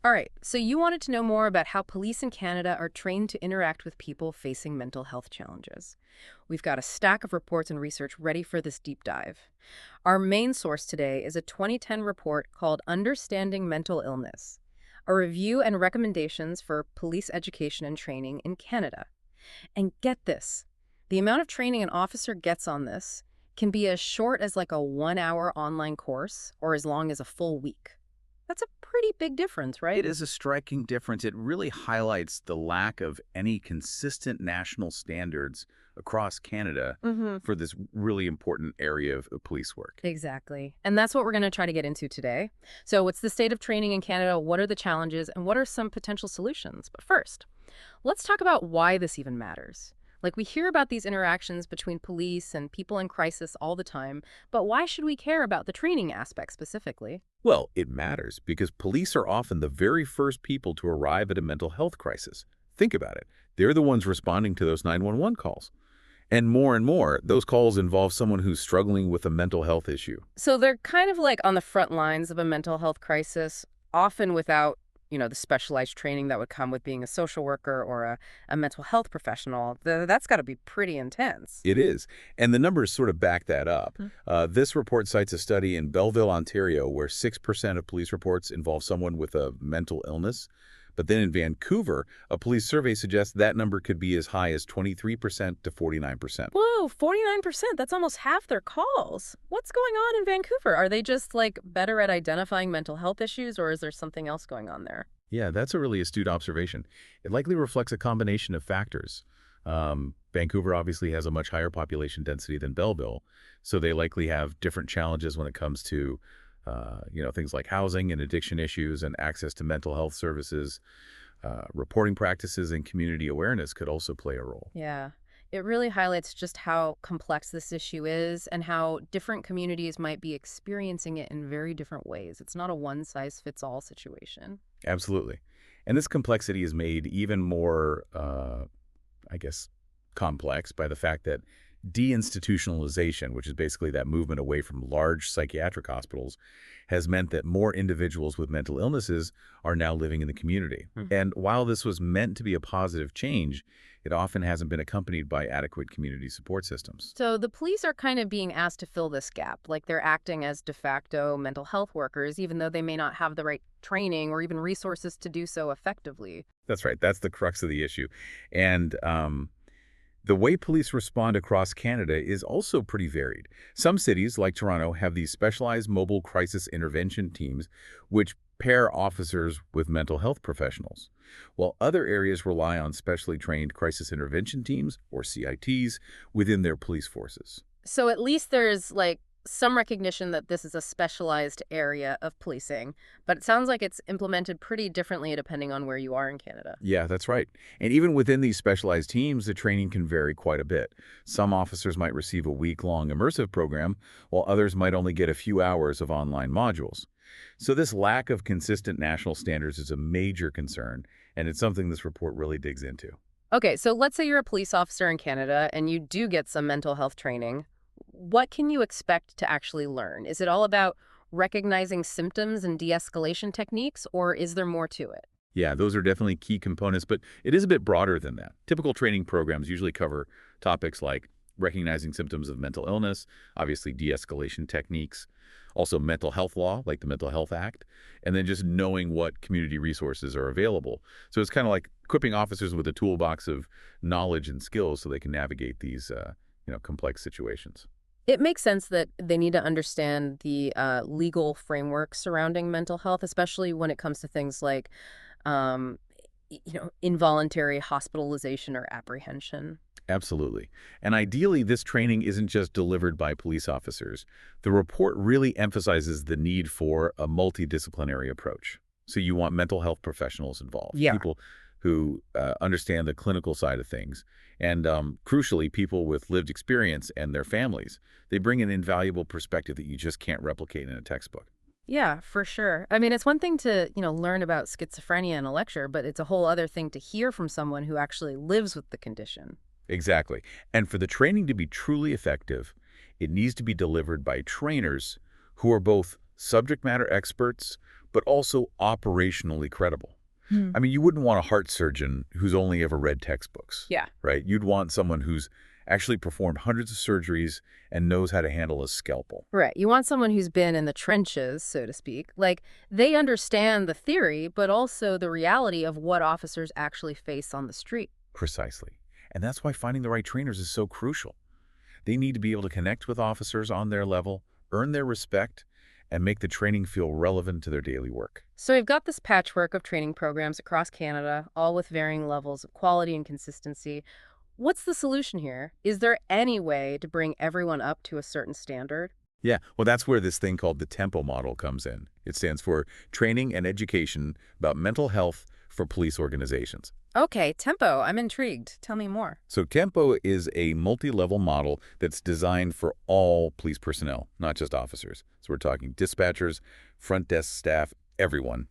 All right, so you wanted to know more about how police in Canada are trained to interact with people facing mental health challenges. We've got a stack of reports and research ready for this deep dive. Our main source today is a 2010 report called Understanding Mental Illness, a review and recommendations for police education and training in Canada. And get this, the amount of training an officer gets on this can be as short as like a 1 hour online course or as long as a full week. That's a pretty big difference, right? It is a striking difference. It really highlights the lack of any consistent national standards across Canada Mm-hmm. for this really important area of police work. Exactly. And that's what we're going to try to get into today. So, what's the state of training in Canada? What are the challenges? And what are some potential solutions? But first, let's talk about why this even matters. Like, we hear about these interactions between police and people in crisis all the time, but why should we care about the training aspect specifically? Well, it matters because police are often the very first people to arrive at a mental health crisis. Think about it. They're the ones responding to those 911 calls. And more, those calls involve someone who's struggling with a mental health issue. So, they're kind of like on the front lines of a mental health crisis, often without the specialized training that would come with being a social worker or a mental health professional. That's got to be pretty intense. It is. And the numbers sort of back that up. Mm. This report cites a study in Belleville, Ontario, where 6% of police reports involve someone with a mental illness. But then in Vancouver, a police survey suggests that number could be as high as 23% to 49%. Whoa, 49%. That's almost half their calls. What's going on in Vancouver? Are they just like better at identifying mental health issues, or is there something else going on there? Yeah, that's a really astute observation. It likely reflects a combination of factors. Vancouver obviously has a much higher population density than Belleville, so they likely have different challenges when it comes to things like housing and addiction issues and access to mental health services. Reporting practices and community awareness could also play a role. Yeah. It really highlights just how complex this issue is and how different communities might be experiencing it in very different ways. It's not a one-size-fits-all situation. Absolutely. And this complexity is made even more, I guess, complex by the fact that deinstitutionalization, which is basically that movement away from large psychiatric hospitals, has meant that more individuals with mental illnesses are now living in the community. Mhm. And while this was meant to be a positive change, it often hasn't been accompanied by adequate community support systems. So the police are kind of being asked to fill this gap, like they're acting as de facto mental health workers, even though they may not have the right training or even resources to do so effectively. That's right. That's the crux of the issue. And the way police respond across Canada is also pretty varied. Some cities, like Toronto, have these specialized mobile crisis intervention teams, which pair officers with mental health professionals, while other areas rely on specially trained crisis intervention teams, or CITs, within their police forces. So at least there's like some recognition that this is a specialized area of policing, but it sounds like it's implemented pretty differently depending on where you are in Canada. Yeah, that's right. And even within these specialized teams, the training can vary quite a bit. Some officers might receive a week-long immersive program, while others might only get a few hours of online modules. So this lack of consistent national standards is a major concern, and it's something this report really digs into. Okay, so let's say you're a police officer in Canada and you do get some mental health training. What can you expect to actually learn? Is it all about recognizing symptoms and de-escalation techniques, or is there more to it? Yeah, those are definitely key components, but it is a bit broader than that. Typical training programs usually cover topics like recognizing symptoms of mental illness, obviously de-escalation techniques, also mental health law, like the Mental Health Act, and then just knowing what community resources are available. So it's kind of like equipping officers with a toolbox of knowledge and skills so they can navigate these, complex situations. It makes sense that they need to understand the legal framework surrounding mental health, especially when it comes to things like, um, involuntary hospitalization or apprehension. Absolutely. And ideally, this training isn't just delivered by police officers. The report really emphasizes the need for a multidisciplinary approach. So you want mental health professionals involved, Yeah. people who understand the clinical side of things, and crucially, people with lived experience and their families. They bring an invaluable perspective that you just can't replicate in a textbook. Yeah, for sure. I mean, it's one thing to, learn about schizophrenia in a lecture, but it's a whole other thing to hear from someone who actually lives with the condition. Exactly. And for the training to be truly effective, it needs to be delivered by trainers who are both subject matter experts, but also operationally credible. Hmm. I mean, you wouldn't want a heart surgeon who's only ever read textbooks, Yeah. right? You'd want someone who's actually performed hundreds of surgeries and knows how to handle a scalpel. Right. You want someone who's been in the trenches, so to speak. Like, they understand the theory, but also the reality of what officers actually face on the street. Precisely. And that's why finding the right trainers is so crucial. They need to be able to connect with officers on their level, earn their respect, and make the training feel relevant to their daily work. So we've got this patchwork of training programs across Canada, all with varying levels of quality and consistency. What's the solution here? Is there any way to bring everyone up to a certain standard? Yeah, well, that's where this thing called the TEMPO model comes in. It stands for Training and Education About Mental Health for Police Organizations. Okay, tempo. I'm intrigued. Tell me more. So TEMPO is a multi-level model that's designed for all police personnel, not just officers. So we're talking dispatchers, front desk staff, everyone.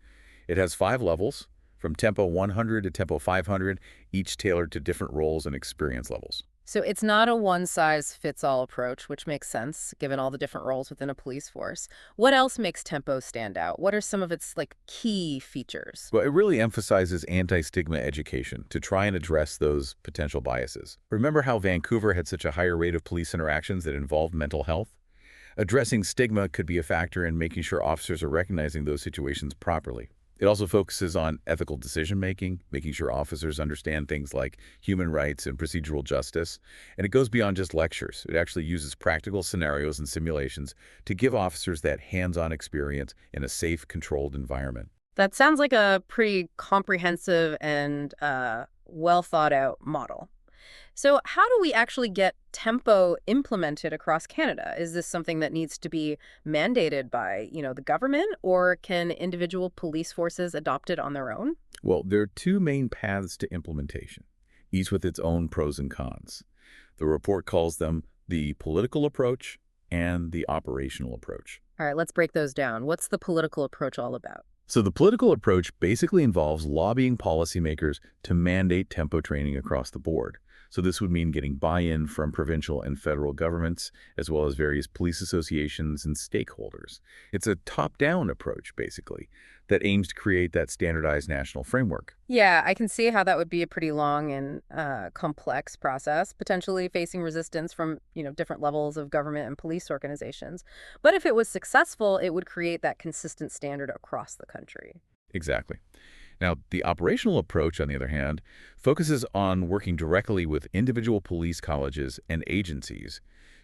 It has 5 levels, from Tempo 100 to Tempo 500, each tailored to different roles and experience levels. So it's not a one-size-fits-all approach, which makes sense given all the different roles within a police force. What else makes Tempo stand out? What are some of its key features? Well, it really emphasizes anti-stigma education to try and address those potential biases. Remember how Vancouver had such a higher rate of police interactions that involved mental health? Addressing stigma could be a factor in making sure officers are recognizing those situations properly. It also focuses on ethical decision-making, making sure officers understand things like human rights and procedural justice. And it goes beyond just lectures. It actually uses practical scenarios and simulations to give officers that hands-on experience in a safe, controlled environment. That sounds like a pretty comprehensive and well thought out model. So how do we actually get Tempo implemented across Canada? Is this something that needs to be mandated by, the government, or can individual police forces adopt it on their own? Well, there are 2 main paths to implementation, each with its own pros and cons. The report calls them the political approach and the operational approach. All right, let's break those down. What's the political approach all about? So the political approach basically involves lobbying policymakers to mandate tempo training across the board. So this would mean getting buy-in from provincial and federal governments, as well as various police associations and stakeholders. It's a top-down approach, basically, that aims to create that standardized national framework. Yeah, I can see how that would be a pretty long and complex process, potentially facing resistance from, different levels of government and police organizations. But if it was successful, it would create that consistent standard across the country. Exactly. Now, the operational approach, on the other hand, focuses on working directly with individual police colleges and agencies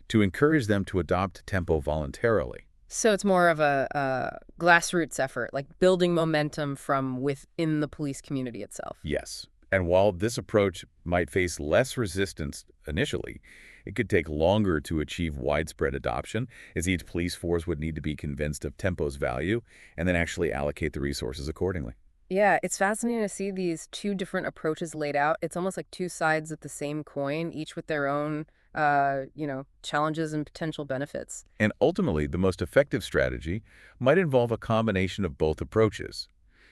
to encourage them to adopt tempo voluntarily. So it's more of a grassroots effort, like building momentum from within the police community itself. Yes. And while this approach might face less resistance initially, it could take longer to achieve widespread adoption, as each police force would need to be convinced of tempo's value and then actually allocate the resources accordingly. Yeah, it's fascinating to see these 2 different approaches laid out. It's almost like 2 sides of the same coin, each with their own, challenges and potential benefits. And ultimately, the most effective strategy might involve a combination of both approaches.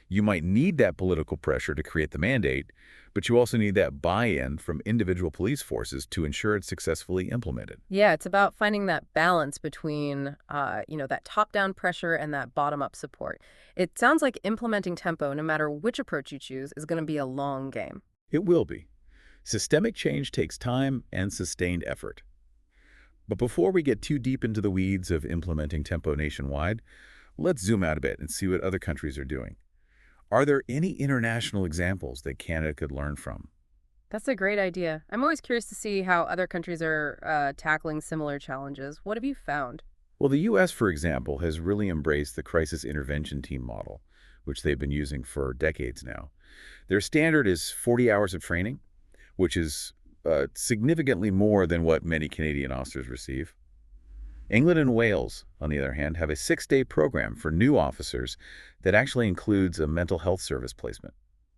You might need that political pressure to create the mandate, but you also need that buy-in from individual police forces to ensure it's successfully implemented. Yeah, it's about finding that balance between, that top-down pressure and that bottom-up support. It sounds like implementing tempo, no matter which approach you choose, is going to be a long game. It will be. Systemic change takes time and sustained effort. But before we get too deep into the weeds of implementing tempo nationwide, let's zoom out a bit and see what other countries are doing. Are there any international examples that Canada could learn from? That's a great idea. I'm always curious to see how other countries are tackling similar challenges. What have you found? Well, the U.S., for example, has really embraced the crisis intervention team model, which they've been using for decades now. Their standard is 40 hours of training, which is significantly more than what many Canadian officers receive. England and Wales, on the other hand, have a 6-day program for new officers that actually includes a mental health service placement.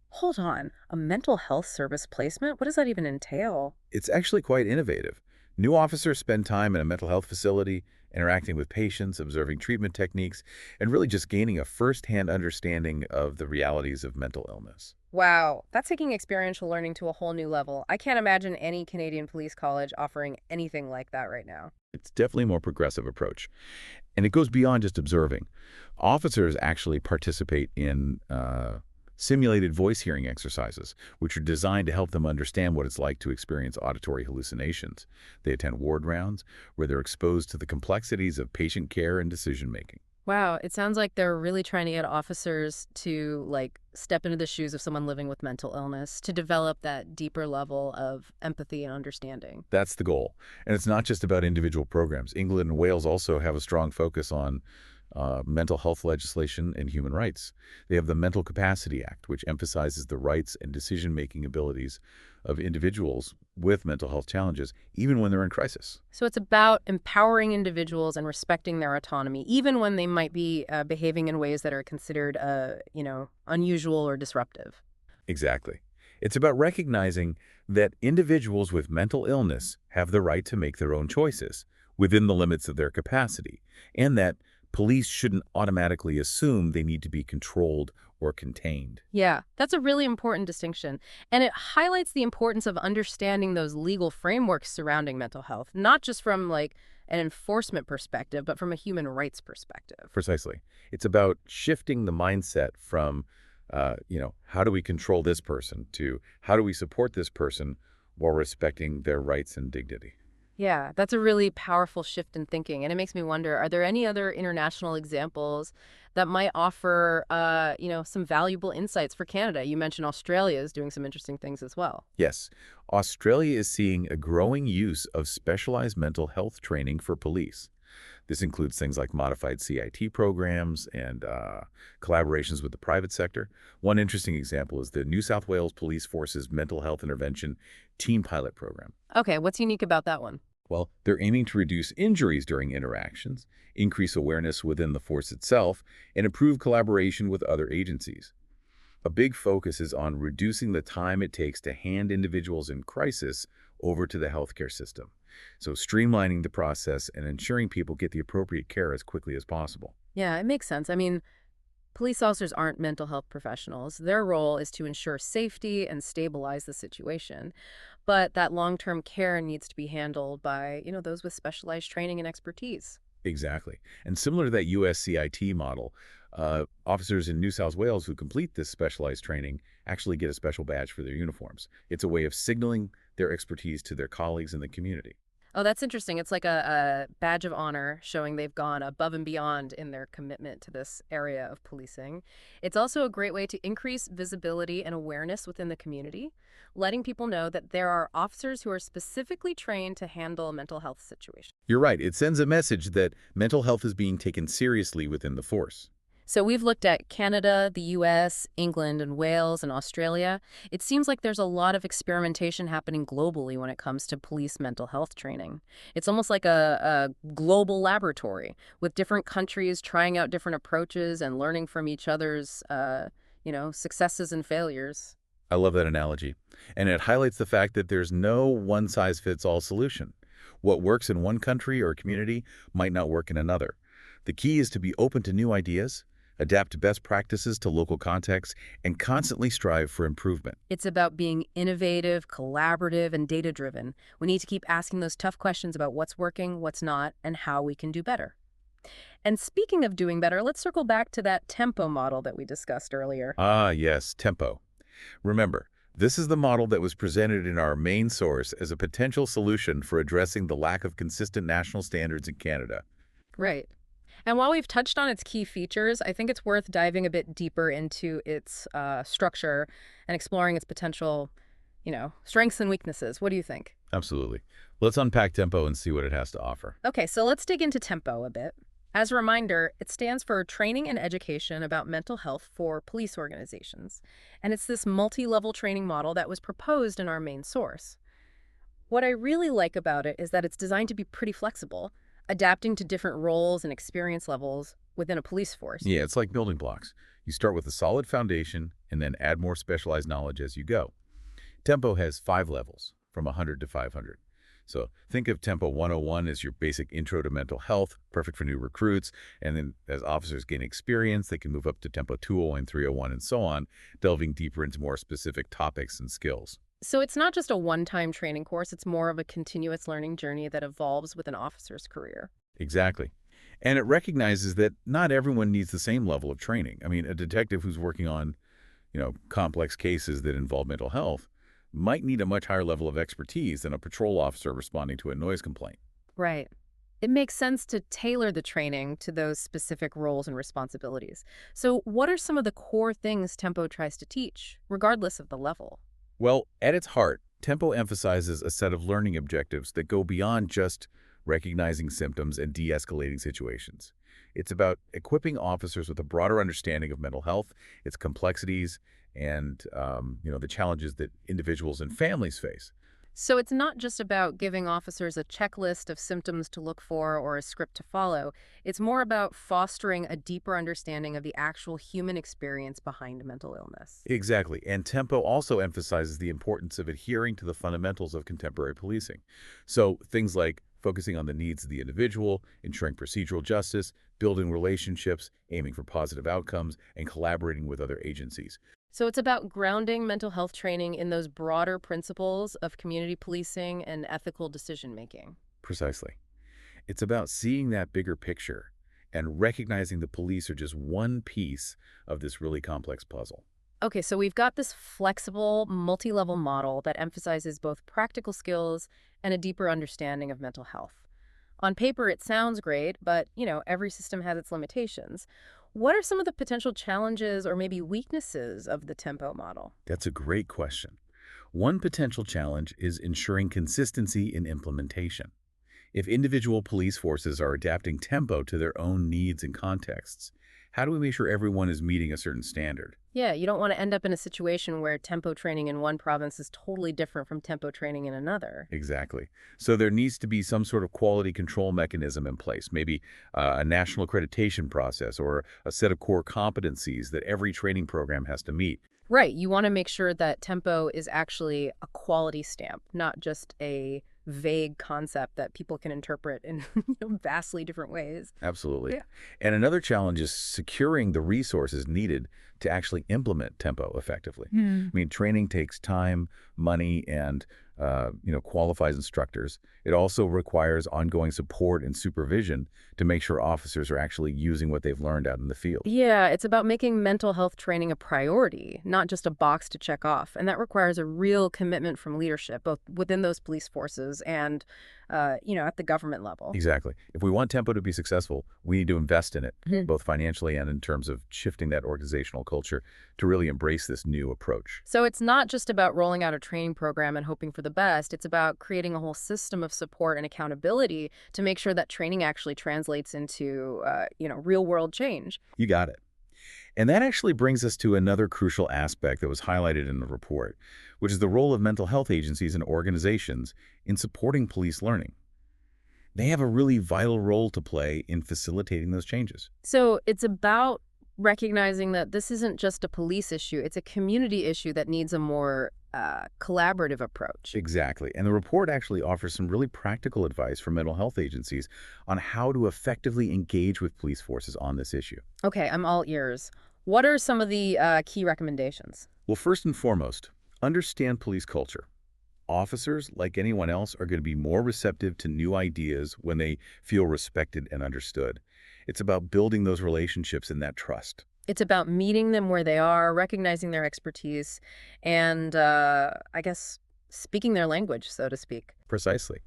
Hold on, a mental health service placement? What does that even entail? It's actually quite innovative. New officers spend time in a mental health facility, interacting with patients, observing treatment techniques, and really just gaining a first-hand understanding of the realities of mental illness. Wow, that's taking experiential learning to a whole new level. I can't imagine any Canadian police college offering anything like that right now. It's definitely a more progressive approach. And it goes beyond just observing. Officers actually participate in simulated voice hearing exercises, which are designed to help them understand what it's like to experience auditory hallucinations. They attend ward rounds where they're exposed to the complexities of patient care and decision-making. Wow, it sounds like they're really trying to get officers to like step into the shoes of someone living with mental illness to develop that deeper level of empathy and understanding. That's the goal. And it's not just about individual programs. England and Wales also have a strong focus on mental health legislation and human rights. They have the Mental Capacity Act, which emphasizes the rights and decision-making abilities of individuals with mental health challenges, even when they're in crisis. So it's about empowering individuals and respecting their autonomy, even when they might be behaving in ways that are considered, unusual or disruptive. Exactly. It's about recognizing that individuals with mental illness have the right to make their own choices within the limits of their capacity, and that police shouldn't automatically assume they need to be controlled or contained. Yeah, that's a really important distinction. And it highlights the importance of understanding those legal frameworks surrounding mental health, not just from like an enforcement perspective, but from a human rights perspective. Precisely. It's about shifting the mindset from, how do we control this person to how do we support this person while respecting their rights and dignity. Yeah, that's a really powerful shift in thinking. And it makes me wonder, are there any other international examples that might offer, some valuable insights for Canada? You mentioned Australia is doing some interesting things as well. Yes, Australia is seeing a growing use of specialized mental health training for police. This includes things like modified CIT programs and collaborations with the private sector. One interesting example is the New South Wales Police Force's Mental Health Intervention Team Pilot Program. Okay, what's unique about that one? Well, they're aiming to reduce injuries during interactions, increase awareness within the force itself, and improve collaboration with other agencies. A big focus is on reducing the time it takes to hand individuals in crisis over to the healthcare system. So streamlining the process and ensuring people get the appropriate care as quickly as possible. Yeah, it makes sense. I mean, police officers aren't mental health professionals. Their role is to ensure safety and stabilize the situation. But that long-term care needs to be handled by, those with specialized training and expertise. Exactly. And similar to that USCIT model, officers in New South Wales who complete this specialized training actually get a special badge for their uniforms. It's a way of signaling their expertise to their colleagues in the community. Oh, that's interesting. It's like a badge of honor showing they've gone above and beyond in their commitment to this area of policing. It's also a great way to increase visibility and awareness within the community, letting people know that there are officers who are specifically trained to handle mental health situations. You're right. It sends a message that mental health is being taken seriously within the force. So we've looked at Canada, the US, England, and Wales, and Australia. It seems like there's a lot of experimentation happening globally when it comes to police mental health training. It's almost like a global laboratory with different countries trying out different approaches and learning from each other's, successes and failures. I love that analogy. And it highlights the fact that there's no one-size-fits-all solution. What works in one country or community might not work in another. The key is to be open to new ideas, adapt best practices to local contexts, and constantly strive for improvement. It's about being innovative, collaborative, and data-driven. We need to keep asking those tough questions about what's working, what's not, and how we can do better. And speaking of doing better, let's circle back to that tempo model that we discussed earlier. Ah, yes, tempo. Remember, this is the model that was presented in our main source as a potential solution for addressing the lack of consistent national standards in Canada. Right. And while we've touched on its key features, I think it's worth diving a bit deeper into its structure and exploring its potential, strengths and weaknesses. What do you think? Absolutely. Let's unpack tempo and see what it has to offer. Okay, so let's dig into Tempo a bit. As a reminder, it stands for Training and Education about Mental Health for Police Organizations. And it's this multi-level training model that was proposed in our main source. What I really like about it is that it's designed to be pretty flexible, adapting to different roles and experience levels within a police force. Yeah, it's like building blocks. You start with a solid foundation and then add more specialized knowledge as you go. Tempo has 5 levels, from 100 to 500. So think of Tempo 101 as your basic intro to mental health, perfect for new recruits. And then as officers gain experience, they can move up to Tempo 201, 301, and so on, delving deeper into more specific topics and skills. So it's not just a one-time training course, it's more of a continuous learning journey that evolves with an officer's career. Exactly. And it recognizes that not everyone needs the same level of training. I mean, a detective who's working on, complex cases that involve mental health might need a much higher level of expertise than a patrol officer responding to a noise complaint. Right. It makes sense to tailor the training to those specific roles and responsibilities. So what are some of the core things Tempo tries to teach, regardless of the level? Well, at its heart, Tempo emphasizes a set of learning objectives that go beyond just recognizing symptoms and de-escalating situations. It's about equipping officers with a broader understanding of mental health, its complexities, and the challenges that individuals and families face. So it's not just about giving officers a checklist of symptoms to look for or a script to follow. It's more about fostering a deeper understanding of the actual human experience behind mental illness. Exactly. And Tempo also emphasizes the importance of adhering to the fundamentals of contemporary policing. So things like focusing on the needs of the individual, ensuring procedural justice, building relationships, aiming for positive outcomes, and collaborating with other agencies. So it's about grounding mental health training in those broader principles of community policing and ethical decision making. Precisely. It's about seeing that bigger picture and recognizing the police are just one piece of this really complex puzzle. Okay, so we've got this flexible, multi-level model that emphasizes both practical skills and a deeper understanding of mental health. On paper, it sounds great, but, every system has its limitations. What are some of the potential challenges or maybe weaknesses of the Tempo model? That's a great question. One potential challenge is ensuring consistency in implementation. If individual police forces are adapting Tempo to their own needs and contexts, how do we make sure everyone is meeting a certain standard? Yeah, you don't want to end up in a situation where Tempo training in one province is totally different from Tempo training in another. Exactly. So there needs to be some sort of quality control mechanism in place, maybe a national accreditation process or a set of core competencies that every training program has to meet. Right. You want to make sure that Tempo is actually a quality stamp, not just a vague concept that people can interpret in vastly different ways. Absolutely. Yeah. And another challenge is securing the resources needed to actually implement Tempo effectively. Hmm. I mean, training takes time, money, and qualifies instructors. It also requires ongoing support and supervision to make sure officers are actually using what they've learned out in the field. Yeah, it's about making mental health training a priority, not just a box to check off. And that requires a real commitment from leadership, both within those police forces and, at the government level. Exactly. If we want Tempo to be successful, we need to invest in it, Mhm. both financially and in terms of shifting that organizational culture to really embrace this new approach. So it's not just about rolling out a training program and hoping for the best. It's about creating a whole system of support and accountability to make sure that training actually translates into, real world change. You got it. And that actually brings us to another crucial aspect that was highlighted in the report, which is the role of mental health agencies and organizations in supporting police learning. They have a really vital role to play in facilitating those changes. So it's about recognizing that this isn't just a police issue, it's a community issue that needs a more collaborative approach. Exactly. And the report actually offers some really practical advice for mental health agencies on how to effectively engage with police forces on this issue. Okay, I'm all ears. What are some of the key recommendations? Well, first and foremost, understand police culture. Officers, like anyone else, are going to be more receptive to new ideas when they feel respected and understood. It's about building those relationships and that trust. It's about meeting them where they are, recognizing their expertise, and I guess speaking their language, so to speak. Precisely.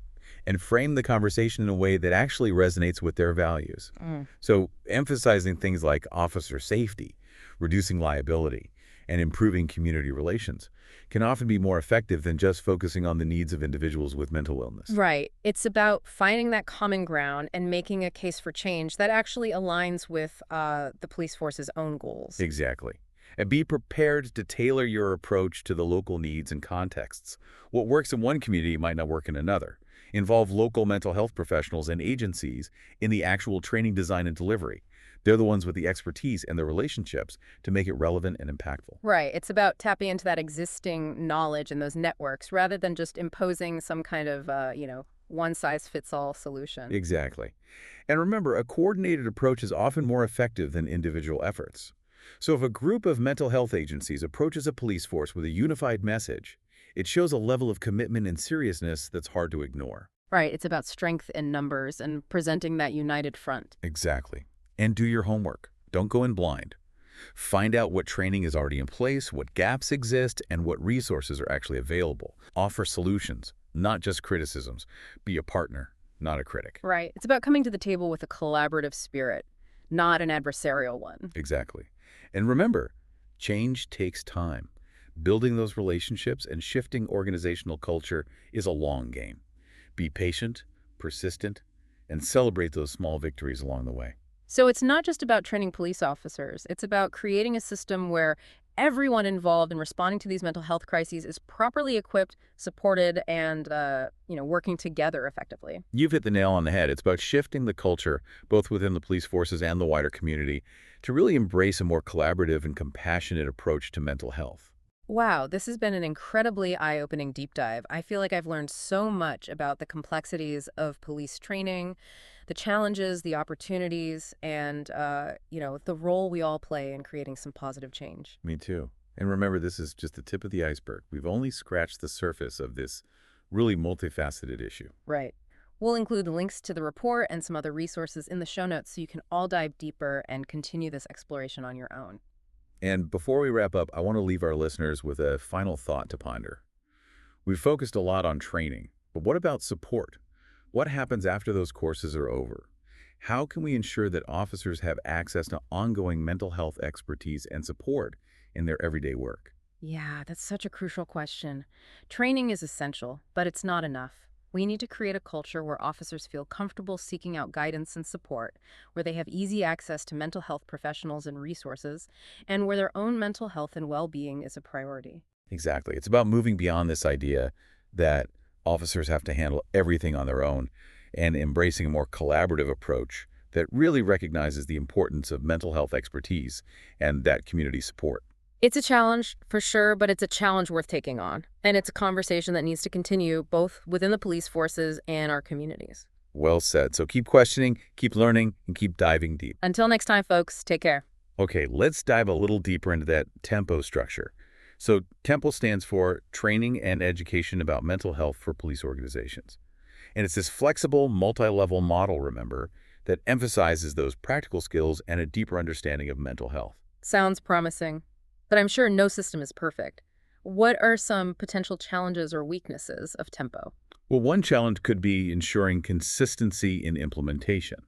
And frame the conversation in a way that actually resonates with their values. Mm. So emphasizing things like officer safety, reducing liability, and improving community relations can often be more effective than just focusing on the needs of individuals with mental illness. Right. It's about finding that common ground and making a case for change that actually aligns with the police force's own goals. Exactly. And be prepared to tailor your approach to the local needs and contexts. What works in one community might not work in another. Involve local mental health professionals and agencies in the actual training design and delivery. They're the ones with the expertise and the relationships to make it relevant and impactful. Right. It's about tapping into that existing knowledge and those networks rather than just imposing some kind of, one-size-fits-all solution. Exactly. And remember, a coordinated approach is often more effective than individual efforts. So if a group of mental health agencies approaches a police force with a unified message, It shows a level of commitment and seriousness that's hard to ignore. Right, it's about strength in numbers and presenting that united front. Exactly. And do your homework. Don't go in blind. Find out what training is already in place, what gaps exist, and what resources are actually available. Offer solutions, not just criticisms. Be a partner, not a critic. Right, it's about coming to the table with a collaborative spirit, not an adversarial one. Exactly. And remember, change takes time. Building those relationships and shifting organizational culture is a long game. Be patient, persistent, and celebrate those small victories along the way. So it's not just about training police officers. It's about creating a system where everyone involved in responding to these mental health crises is properly equipped, supported, and working together effectively. You've hit the nail on the head. It's about shifting the culture, both within the police forces and the wider community, to really embrace a more collaborative and compassionate approach to mental health. Wow, this has been an incredibly eye-opening deep dive. I feel like I've learned so much about the complexities of police training, the challenges, the opportunities, and, the role we all play in creating some positive change. Me too. And remember, this is just the tip of the iceberg. We've only scratched the surface of this really multifaceted issue. Right. We'll include links to the report and some other resources in the show notes so you can all dive deeper and continue this exploration on your own. And before we wrap up, I want to leave our listeners with a final thought to ponder. We've focused a lot on training, but what about support? What happens after those courses are over? How can we ensure that officers have access to ongoing mental health expertise and support in their everyday work? Yeah, that's such a crucial question. Training is essential, but it's not enough. We need to create a culture where officers feel comfortable seeking out guidance and support, where they have easy access to mental health professionals and resources, and where their own mental health and well-being is a priority. Exactly. It's about moving beyond this idea that officers have to handle everything on their own and embracing a more collaborative approach that really recognizes the importance of mental health expertise and that community support. It's a challenge, for sure, but it's a challenge worth taking on. And it's a conversation that needs to continue both within the police forces and our communities. Well said. So keep questioning, keep learning, and keep diving deep. Until next time, folks, take care. Okay, let's dive a little deeper into that TEMPO structure. So TEMPO stands for Training and Education About Mental Health for Police Organizations. And it's this flexible, multi-level model, remember, that emphasizes those practical skills and a deeper understanding of mental health. Sounds promising. But I'm sure no system is perfect. What are some potential challenges or weaknesses of TEMPO? Well, one challenge could be ensuring consistency in implementation.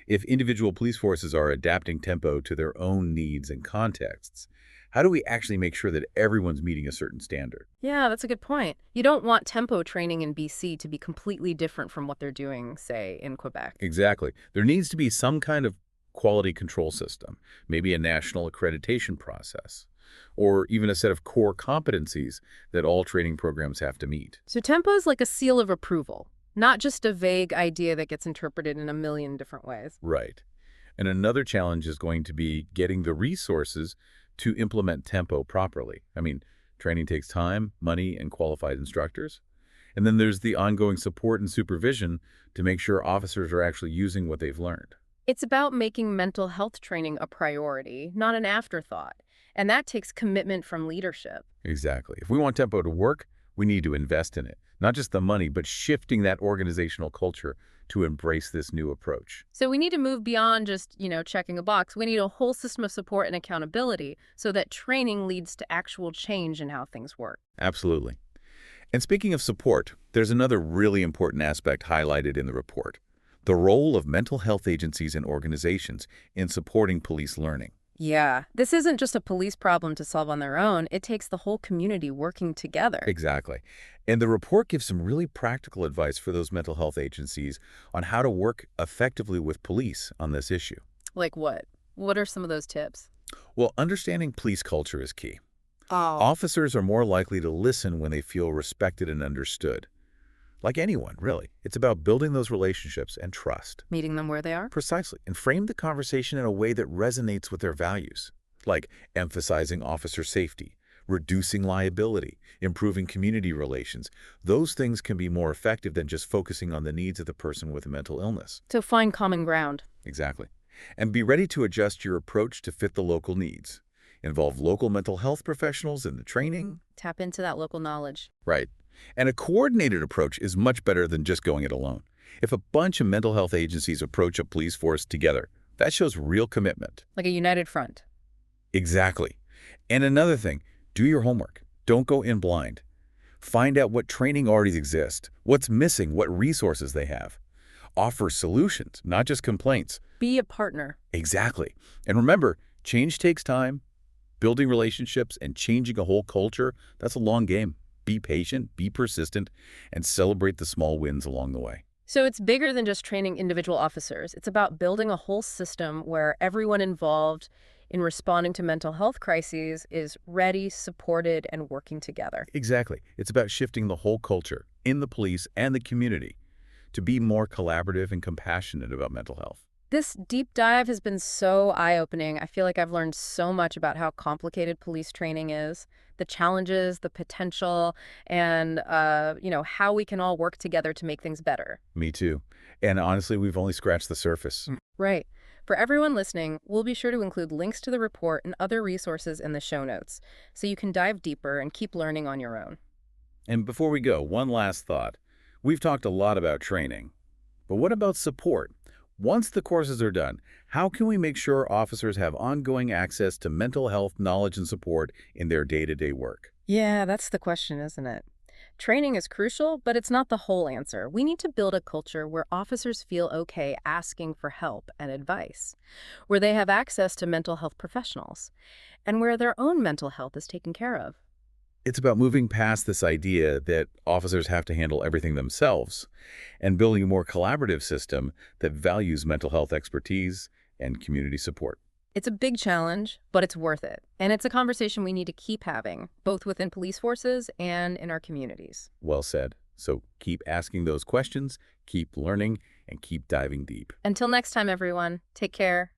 If individual police forces are adapting TEMPO to their own needs and contexts, how do we actually make sure that everyone's meeting a certain standard? Yeah, that's a good point. You don't want TEMPO training in BC to be completely different from what they're doing, say, in Quebec. Exactly. There needs to be some kind of quality control system, maybe a national accreditation process, or even a set of core competencies that all training programs have to meet. So TEMPO is like a seal of approval, not just a vague idea that gets interpreted in a million different ways. Right. And another challenge is going to be getting the resources to implement TEMPO properly. I mean, training takes time, money, and qualified instructors. And then there's the ongoing support and supervision to make sure officers are actually using what they've learned. It's about making mental health training a priority, not an afterthought. And that takes commitment from leadership. Exactly. If we want TEMPO to work, we need to invest in it. Not just the money, but shifting that organizational culture to embrace this new approach. So we need to move beyond just, checking a box. We need a whole system of support and accountability so that training leads to actual change in how things work. Absolutely. And speaking of support, there's another really important aspect highlighted in the report: the role of mental health agencies and organizations in supporting police learning. Yeah, this isn't just a police problem to solve on their own. It takes the whole community working together. Exactly. And the report gives some really practical advice for those mental health agencies on how to work effectively with police on this issue. Like what? What are some of those tips? Well, understanding police culture is key. Oh. Officers are more likely to listen when they feel respected and understood. Like anyone, really. It's about building those relationships and trust. Meeting them where they are? Precisely. And frame the conversation in a way that resonates with their values, like emphasizing officer safety, reducing liability, improving community relations. Those things can be more effective than just focusing on the needs of the person with a mental illness. To find common ground. Exactly. And be ready to adjust your approach to fit the local needs. involve local mental health professionals in the training. Tap into that local knowledge. Right. And a coordinated approach is much better than just going it alone. If a bunch of mental health agencies approach a police force together, that shows real commitment. Like a united front. Exactly. And another thing, do your homework. Don't go in blind. Find out what training already exists, what's missing, what resources they have. Offer solutions, not just complaints. Be a partner. Exactly. And remember, change takes time. Building relationships and changing a whole culture, that's a long game. Be patient, be persistent, and celebrate the small wins along the way. So it's bigger than just training individual officers. It's about building a whole system where everyone involved in responding to mental health crises is ready, supported, and working together. Exactly. It's about shifting the whole culture in the police and the community to be more collaborative and compassionate about mental health. This deep dive has been so eye-opening. I feel like I've learned so much about how complicated police training is, the challenges, the potential, and, how we can all work together to make things better. Me too. And honestly, we've only scratched the surface. Right. For everyone listening, we'll be sure to include links to the report and other resources in the show notes, so you can dive deeper and keep learning on your own. And before we go, one last thought. We've talked a lot about training, but what about support? Once the courses are done, how can we make sure officers have ongoing access to mental health knowledge and support in their day-to-day work? Yeah, that's the question, isn't it? Training is crucial, but it's not the whole answer. We need to build a culture where officers feel okay asking for help and advice, where they have access to mental health professionals, and where their own mental health is taken care of. It's about moving past this idea that officers have to handle everything themselves and building a more collaborative system that values mental health expertise and community support. It's a big challenge, but it's worth it. And it's a conversation we need to keep having, both within police forces and in our communities. Well said. So keep asking those questions, keep learning, and keep diving deep. Until next time, everyone, take care.